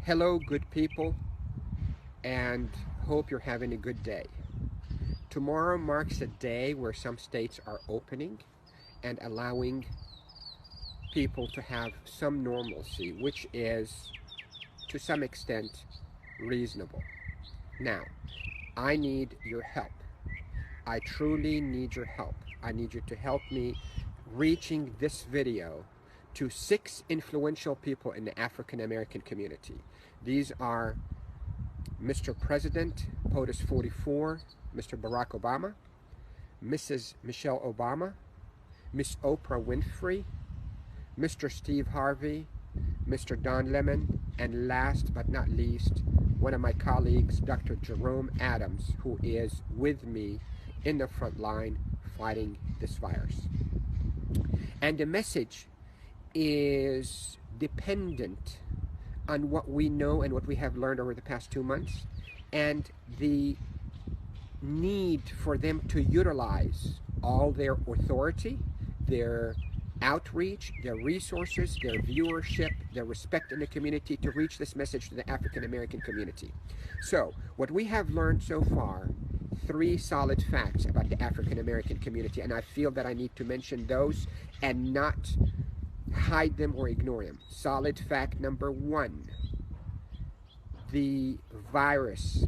Hello, good people, and hope you're having a good day. Tomorrow marks a day where some states are opening and allowing people to have some normalcy, which is to some extent reasonable. Now, I need your help. I truly need your help. I need you to help me reaching this video to 6 influential people in the African American community. These are Mr. President, POTUS 44, Mr. Barack Obama, Mrs. Michelle Obama, Miss Oprah Winfrey, Mr. Steve Harvey, Mr. Don Lemon, and last but not least, one of my colleagues, Dr. Jerome Adams, who is with me in the front line fighting this virus. And the message is dependent on what we know and what we have learned over the past 2 months, and the need for them to utilize all their authority, their outreach, their resources, their viewership, their respect in the community to reach this message to the African American community. So, what we have learned so far, 3 solid facts about the African American community, and I feel that I need to mention those and not hide them or ignore them. Solid fact number 1, the virus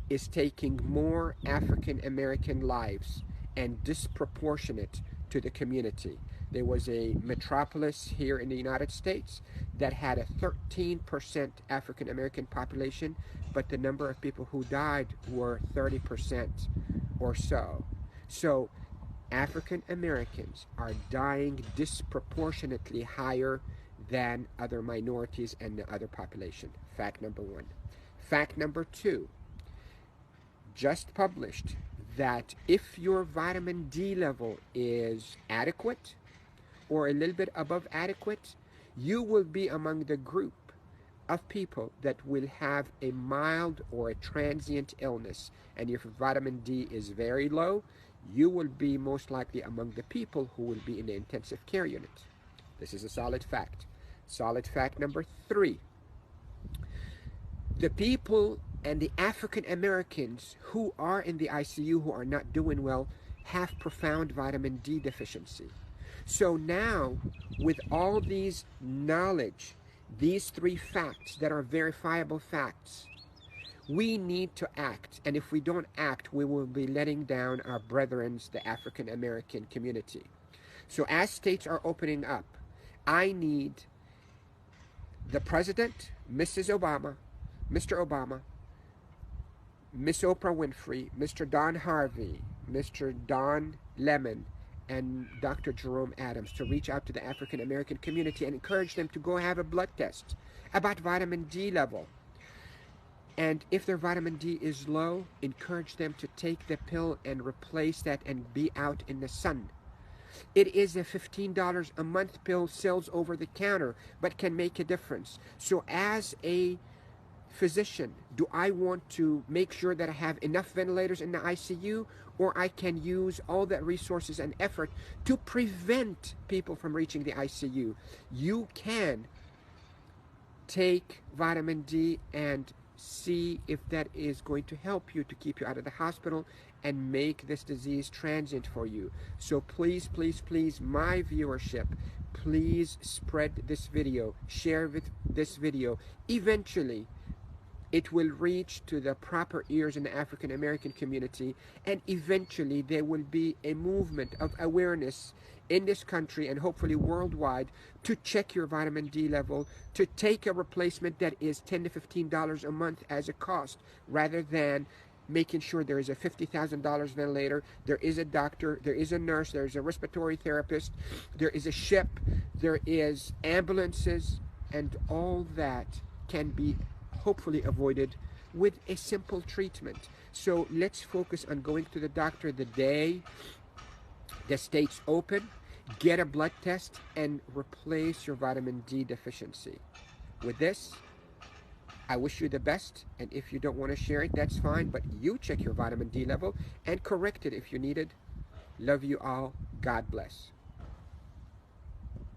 is taking more African American lives and disproportionate to the community. There was a metropolis here in the United States that had a 13% African American population, but the number of people who died were 30% or so. So African Americans are dying disproportionately higher than other minorities and the other population. Fact number 1. Fact number 2, just published that if your vitamin D level is adequate or a little bit above adequate, you will be among the group of people that will have a mild or a transient illness. And if vitamin D is very low, you will be most likely among the people who will be in the intensive care unit. This is a solid fact. Solid fact number 3. The people and the African Americans who are in the ICU who are not doing well have profound vitamin D deficiency. So now, with all these knowledge, these 3 facts that are verifiable facts, we need to act. And if we don't act, we will be letting down our brethren, the African American community. So as states are opening up, I need the President, Mrs. Obama, Mr. Obama, Miss Oprah Winfrey, Mr. Don Harvey, Mr. Don Lemon, and Dr. Jerome Adams to reach out to the African American community and encourage them to go have a blood test about vitamin D level. And if their vitamin D is low, encourage them to take the pill and replace that and be out in the sun. It is a $15 a month pill, sells over the counter, but can make a difference. So as a physician, do I want to make sure that I have enough ventilators in the ICU, or I can use all that resources and effort to prevent people from reaching the ICU? You can take vitamin D and see if that is going to help you to keep you out of the hospital and make this disease transient for you. So please, please, please, my viewership, please spread this video, share this video. Eventually, it will reach to the proper ears in the African American community, and eventually there will be a movement of awareness in this country and hopefully worldwide to check your vitamin D level, to take a replacement that is $10 to $15 a month as a cost, rather than making sure there is a $50,000 ventilator, there is a doctor, there is a nurse, there is a respiratory therapist, there is a ship, there is ambulances, and all that can be hopefully avoided with a simple treatment. So let's focus on going to the doctor the day the states open, get a blood test, and replace your vitamin D deficiency. With this, I wish you the best, and if you don't want to share it, that's fine, but you check your vitamin D level and correct it if you need it. Love you all. God bless.